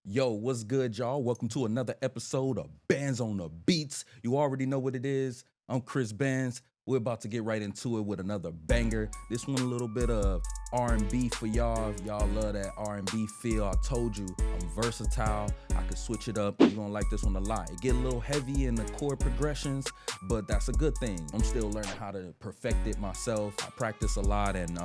Yo, what's good, y'all? Welcome to another episode of Banz on the Beats. You already know what it is. I'm Chris Banz. We're about to get right into it with another banger. This one a little bit of R&B for y'all. If y'all love that R&B feel, I told you I'm versatile. I could switch it up. You're gonna like this one a lot. It get a little heavy in the chord progressions, but that's a good thing. I'm still learning how to perfect it myself. I practice a lot, and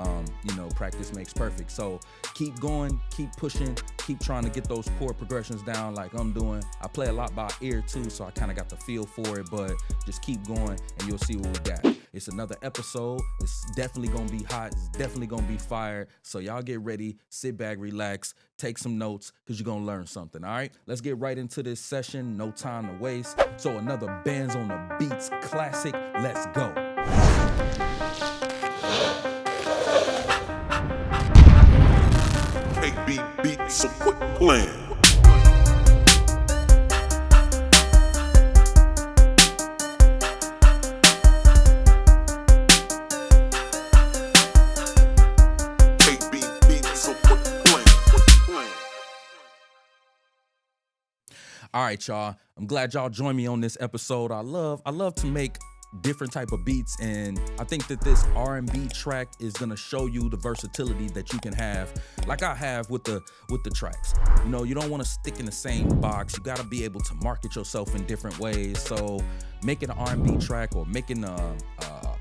practice makes perfect. So keep going, keep pushing, keep trying to get those chord progressions down like I'm doing. I play a lot by ear too, so I kind of got the feel for it, but just keep going and you'll see what we got. It's another episode. It's definitely gonna be hot. It's definitely gonna be fire. So y'all get ready, sit back, relax, take some notes, because you're gonna learn something. All right, let's get right into this session. No time to waste. So another Bands on the Beats classic. Let's go. KB beats, so quit playing. KB beats, so quit playing. All right, y'all. I'm glad y'all joined me on this episode. I love to make different type of beats, and I think that this R&B track is gonna show you the versatility that you can have, like I have with the tracks. You know, you don't want to stick in the same box. You got to be able to market yourself in different ways. So making an R&B track or making a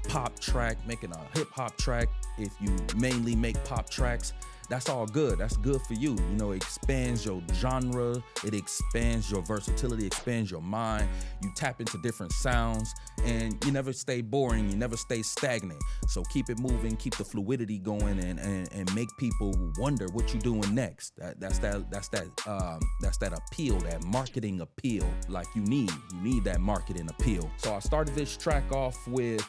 pop track, making a hip hop track, if you mainly make pop tracks, that's all good. That's good for you. You know, it expands your genre, it expands your versatility, expands your mind. You tap into different sounds, and you never stay boring, you never stay stagnant. So keep it moving, keep the fluidity going, and make people wonder what you're doing next. That's that appeal, that marketing appeal. Like you need that marketing appeal. So I started this track off with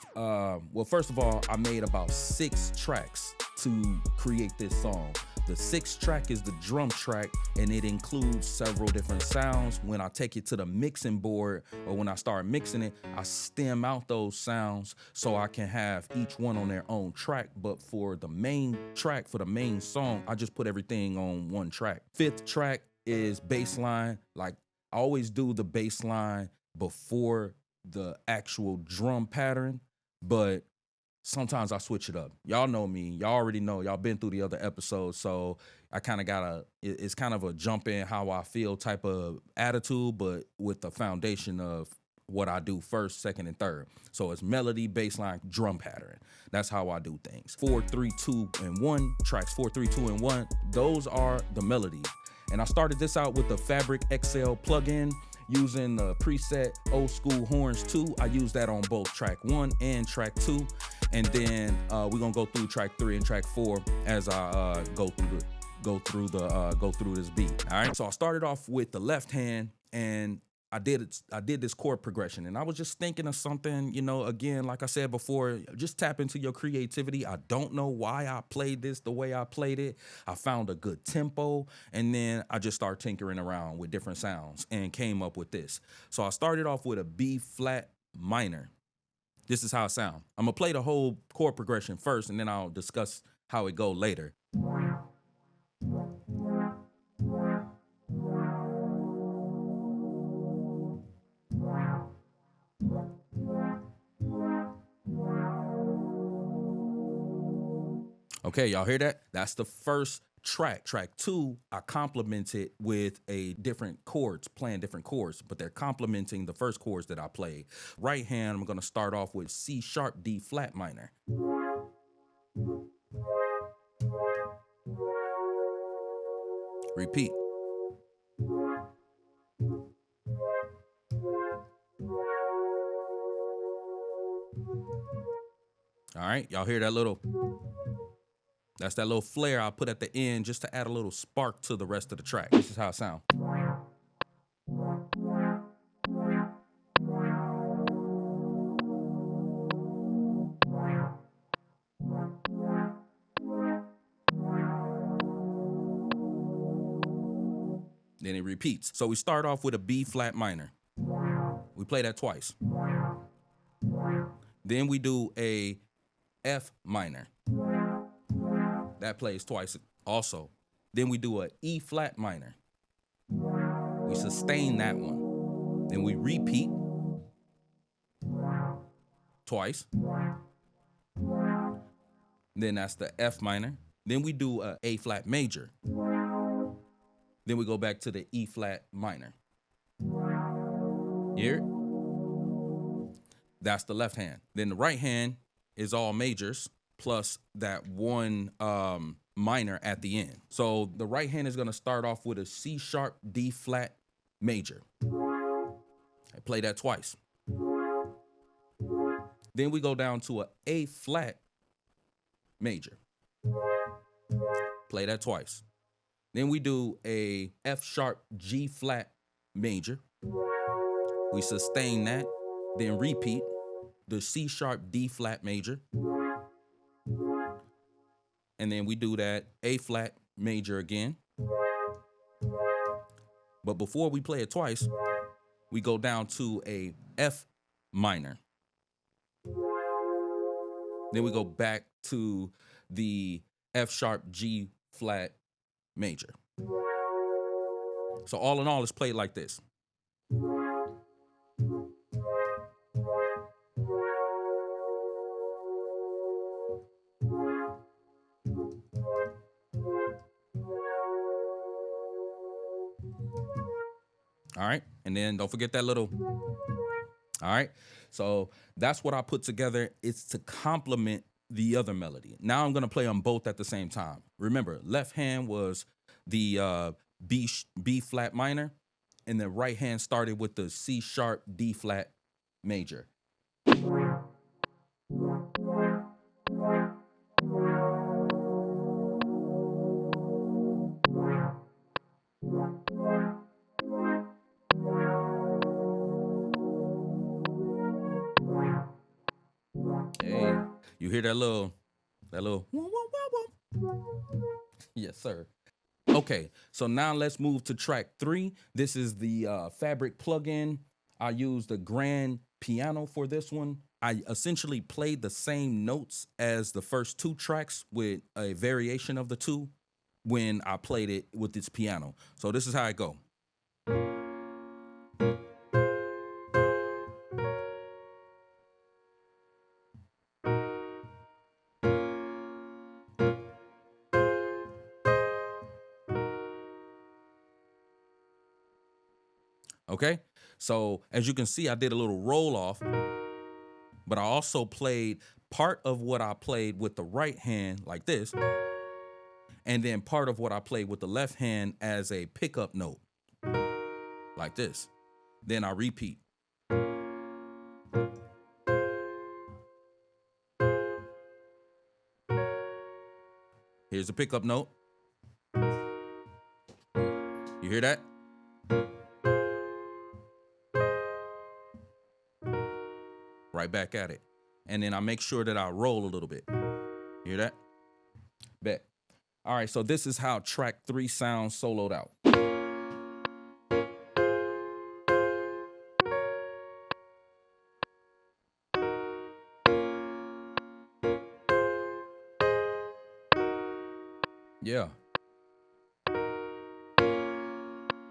first of all, I made about 6 tracks to create this song. The 6th track is the drum track, and it includes several different sounds. When I take it to the mixing board, or when I start mixing it, I stem out those sounds so I can have each one on their own track. But for the main track, for the main song, I just put everything on one track. 5th track is bass line. Like I always do the bass line before the actual drum pattern, but sometimes I switch it up. Y'all know me. Y'all already know. Y'all been through the other episodes. So I kind of it's kind of a jump in how I feel type of attitude, but with the foundation of what I do first, second, and third. So it's melody, bass line, drum pattern. That's how I do things. 4, 3, 2, and 1. Tracks 4, 3, 2, and 1. Those are the melodies. And I started this out with the Fabric XL plugin, using the preset Old School Horns 2. I use that on both track 1 and track 2. And then we're gonna go through track 3 and track 4 as I go through this beat. All right. So I started off with the left hand, and I did this chord progression, and I was just thinking of something, again, like I said before, just tap into your creativity. I don't know why I played this the way I played it. I found a good tempo, and then I just started tinkering around with different sounds and came up with this. So I started off with a B flat minor. This is how it sounds. I'm gonna play the whole chord progression first, and then I'll discuss how it go later. Okay, y'all hear that? That's the first track. Track 2, I complemented with a different chords, playing different chords, but they're complementing the first chords that I played. Right hand, I'm gonna start off with C sharp, D flat minor. Repeat. All right, y'all hear that that's that little flare I put at the end just to add a little spark to the rest of the track. This is how it sounds. Then it repeats. So we start off with a B flat minor. We play that twice. Then we do a F minor. That plays twice also. Then we do a E flat minor. We sustain that one. Then we repeat twice. Then that's the F minor. Then we do a A flat major. Then we go back to the E flat minor. Here. That's the left hand. Then the right hand is all majors plus that one minor at the end. So the right hand is going to start off with a C sharp D flat major. I play that twice. Then we go down to a A flat major. Play that twice. Then we do a F sharp G flat major. We sustain that, then repeat the C sharp D flat major. And then we do that A flat major again. But before we play it twice, we go down to a F minor. Then we go back to the F sharp G flat major. So all in all, it's played like this. All right, and then don't forget that little. All right, so that's what I put together. It's to complement the other melody. Now I'm gonna play them both at the same time. Remember, left hand was the B flat minor, and the right hand started with the C sharp D flat major. Hey, you hear that little yes, sir. Okay, so now let's move to track 3. This is the Fabric plugin. I used the grand piano for this one. I essentially played the same notes as the first 2 tracks with a variation of the 2 when I played it with this piano. So this is how it go. Okay, so as you can see, I did a little roll off, but I also played part of what I played with the right hand like this, and then part of what I played with the left hand as a pickup note like this. Then I repeat. Here's the pickup note. You hear that? Right back at it. And then I make sure that I roll a little bit. Hear that? Bet. All right, so this is how track 3 sounds soloed out. Yeah.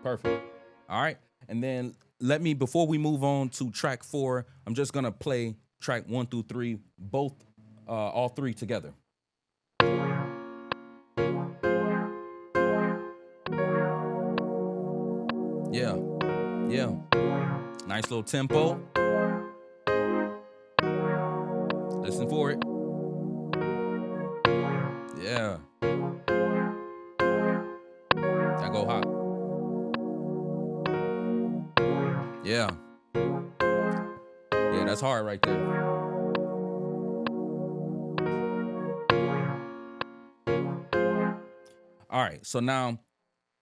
Perfect. All right. And then before we move on to track 4, I'm just gonna play track 1 through 3, both, all 3 together. Yeah. Yeah. Nice little tempo. Listen for it. Yeah. That go hot. Yeah. Yeah, that's hard right there. All right, so now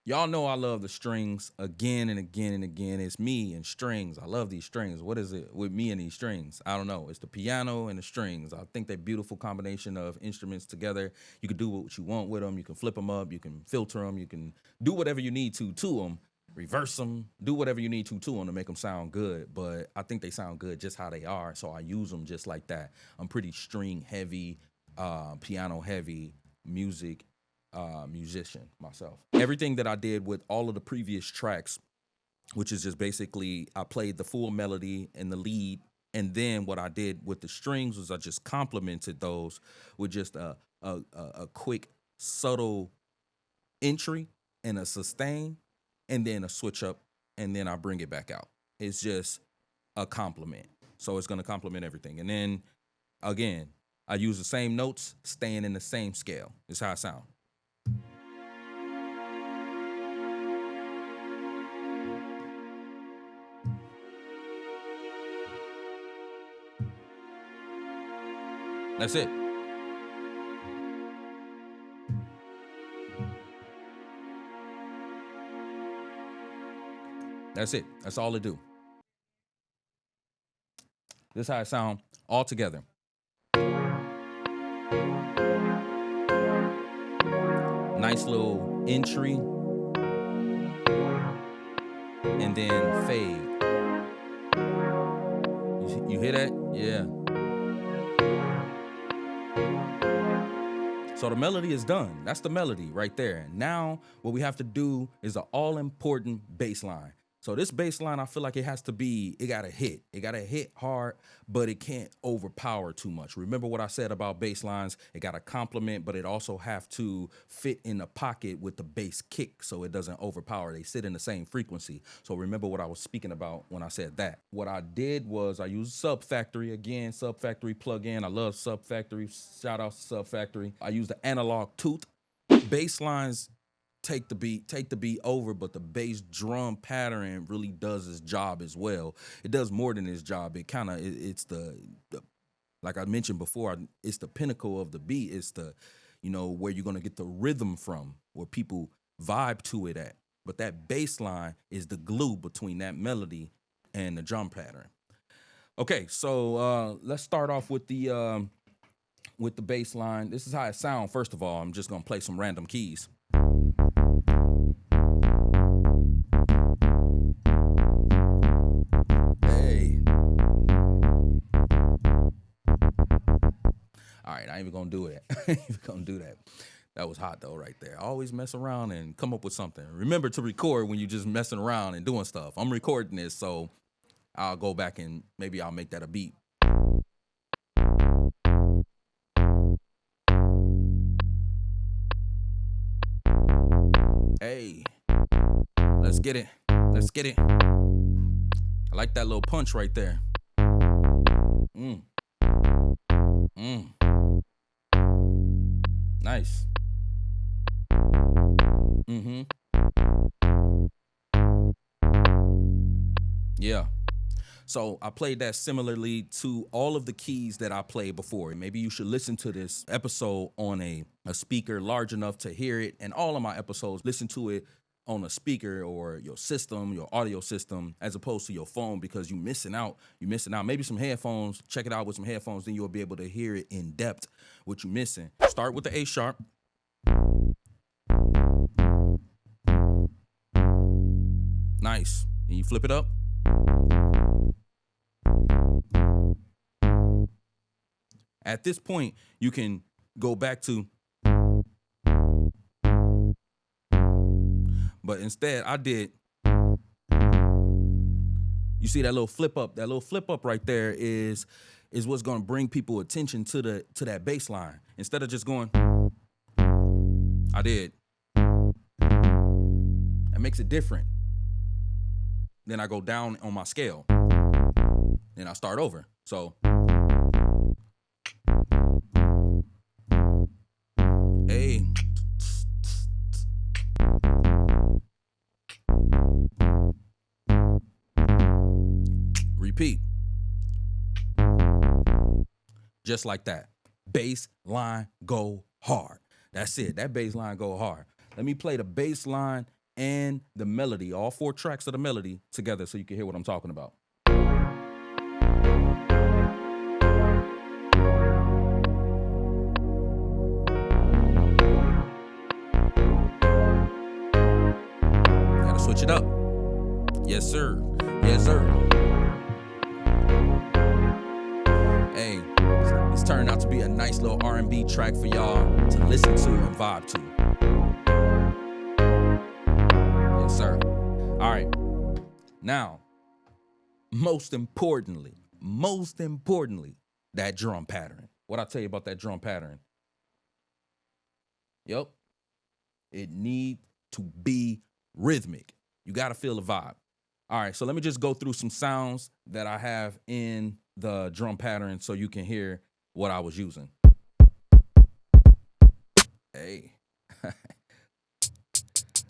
y'all know I love the strings again and again and again. It's me and strings. I love these strings. What is it with me and these strings? I don't know. It's the piano and the strings. I think they're beautiful combination of instruments together. You can do what you want with them. You can flip them up. You can filter them. You can do whatever you need to them. Reverse them, do whatever you need to them to make them sound good. But I think they sound good just how they are, so I use them just like that. I'm pretty string heavy, piano heavy musician myself. Everything that I did with all of the previous tracks which is just basically I played the full melody and the lead. And then what I did with the strings was I just complemented those with just a quick, subtle entry and a sustain, and then a switch up, and then I bring it back out. It's just a complement. So it's going to complement everything. And then, again, I use the same notes, staying in the same scale. It's how I sound. That's it. That's it. That's all it do. This is how it sound all together. Nice little entry. And then fade. You hear that? Yeah. So the melody is done. That's the melody right there. Now what we have to do is an all-important bass line. So this bass line, I feel like it gotta hit. It gotta hit hard, but it can't overpower too much. Remember what I said about bass lines? It gotta complement, but it also have to fit in the pocket with the bass kick so it doesn't overpower. They sit in the same frequency. So remember what I was speaking about when I said that. What I did was I used Sub Factory again, Sub Factory plugin. I love Sub Factory. Shout out to Sub Factory. I used the analog tooth. Bass lines take the beat over, but the bass drum pattern really does its job as well. It does more than its job. It's the like I mentioned before, it's the pinnacle of the beat. It's the, where you're gonna get the rhythm from, where people vibe to it at. But that bass line is the glue between that melody and the drum pattern. Okay, so let's start off with the bass line. This is how it sounds. First of all, I'm just gonna play some random keys. Hey. All right, I ain't even gonna do it. I ain't even gonna do that. That was hot though, right there. I always mess around and come up with something. Remember to record when you're just messing around and doing stuff. I'm recording this, so I'll go back and maybe I'll make that a beat. Hey, let's get it. Let's get it. I like that little punch right there. Nice. Yeah. So I played that similarly to all of the keys that I played before. Maybe you should listen to this episode on a speaker large enough to hear it. And all of my episodes, listen to it on a speaker or your system, your audio system, as opposed to your phone, because you're missing out. You're missing out. Maybe some headphones. Check it out with some headphones. Then you'll be able to hear it in depth, what you're missing. Start with the A sharp. Nice. And you flip it up. At this point, you can go back to, but instead I did, you see that little flip up? That little flip up right there is what's going to bring people attention to that bass line. Instead of just going, I did. That makes it different. Then I go down on my scale. Then I start over. So, hey. Repeat. Just like that. Bass line go hard. That's it. That bass line go hard. Let me play the bass line and the melody, all 4 tracks of the melody together so you can hear what I'm talking about. Gotta switch it up. Yes, sir. Yes, sir. Hey, it's turned out to be a nice little R&B track for y'all to listen to and vibe to. Yes, sir. All right. Now, most importantly, that drum pattern. What I tell you about that drum pattern? Yep. It need to be rhythmic. You got to feel the vibe. All right, so let me just go through some sounds that I have in the drum pattern so you can hear what I was using. Hey.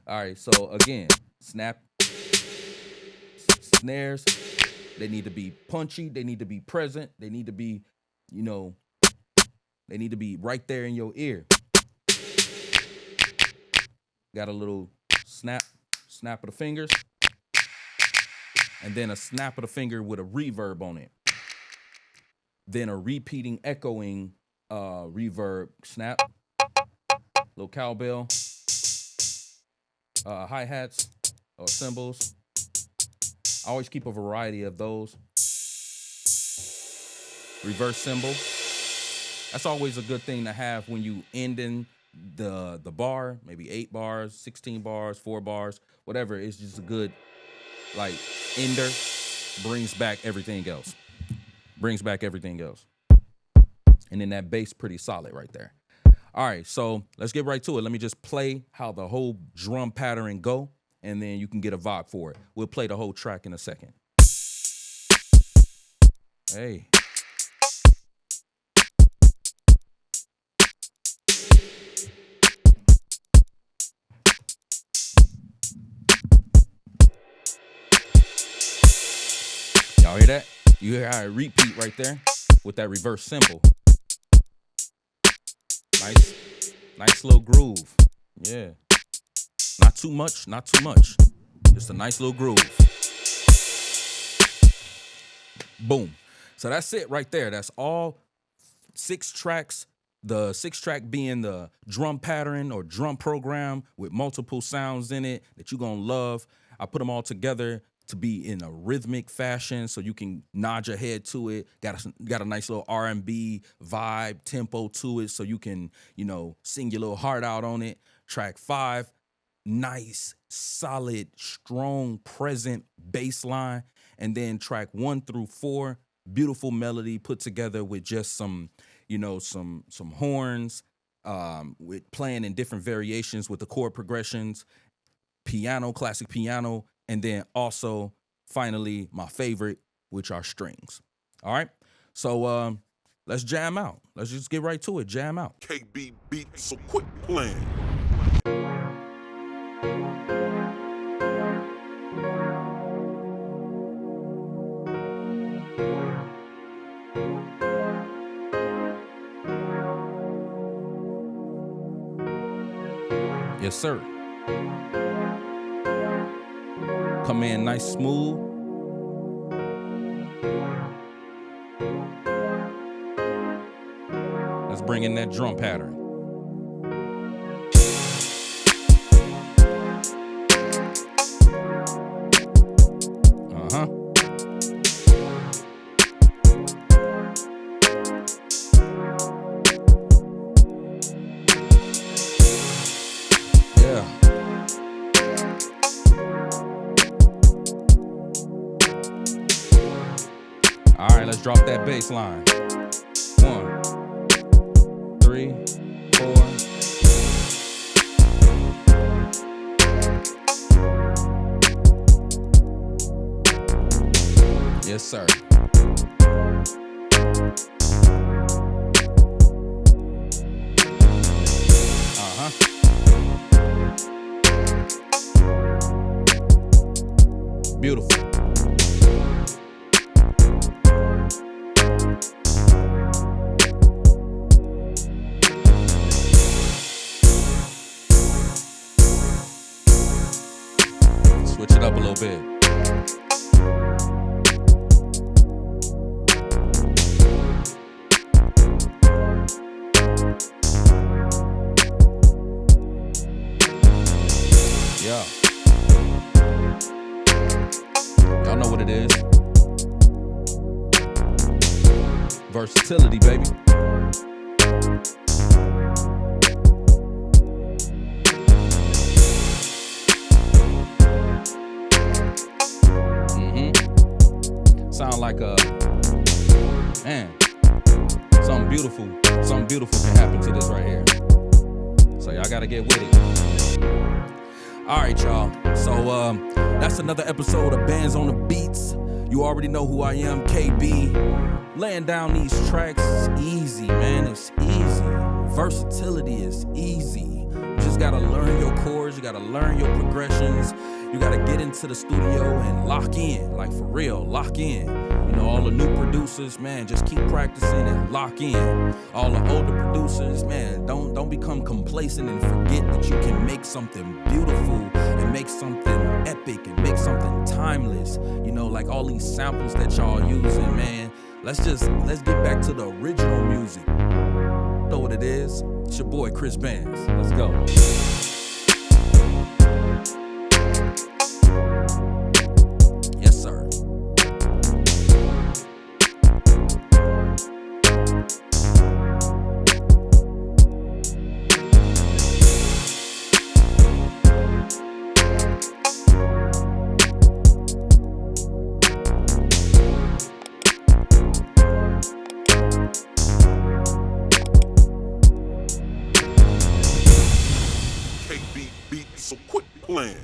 All right, so again, snap, snares, they need to be punchy, they need to be present, they need to be, they need to be right there in your ear. Got a little snap of the fingers, and then a snap of the finger with a reverb on it. Then a repeating, echoing reverb snap, little cowbell, hi-hats or cymbals. I always keep a variety of those. Reverse cymbal. That's always a good thing to have when you ending the bar, maybe 8 bars, 16 bars, 4 bars, whatever. It's just a good ender. Brings back everything else. And then that bass pretty solid right there. All right, so let's get right to it. Let me just play how the whole drum pattern go, and then you can get a vibe for it. We'll play the whole track in a second. Hey. Y'all hear that? You hear how it repeat right there with that reverse cymbal. Nice little groove. Yeah. Not too much. Just a nice little groove. Boom. So that's it right there. That's all 6 tracks. The 6th track being the drum pattern or drum program with multiple sounds in it that you're going to love. I put them all together to be in a rhythmic fashion so you can nod your head to it. Got a nice little R&B vibe, tempo to it so you can, sing your little heart out on it. Track 5, nice, solid, strong, present bass line. And then track 1 through 4, beautiful melody put together with just some horns, with playing in different variations with the chord progressions, piano, classic piano, and then also, finally, my favorite, which are strings. All right? So let's jam out. Let's just get right to it. Jam out. KB beat, so quit playing. Yes, sir. Come in nice, smooth. Let's bring in that drum pattern. Yeah. All right, let's drop that bass line. 1, 3, 4. Yes, sir. Beautiful. Switch it up a little bit. Yeah. Y'all know what it is. Versatility, baby. sound like a, man, something beautiful can happen to this right here. So y'all gotta get with it. All right, y'all. So that's another episode of Banz on the Beats. You already know who I am, KB. Laying down these tracks is easy, man. It's easy. Versatility is easy. You just gotta learn your chords. You gotta learn your progressions. You gotta get into the studio and lock in, like for real, lock in. You know, all the new producers, man, just keep practicing and lock in. All the older producers, man, don't become complacent and forget that you can make something beautiful and make something epic and make something timeless. You know, like all these samples that y'all using, man. Let's get back to the original music. Know what it is? It's your boy Chris Banz. Let's go. Yes, sir. KB beat, so quit playing.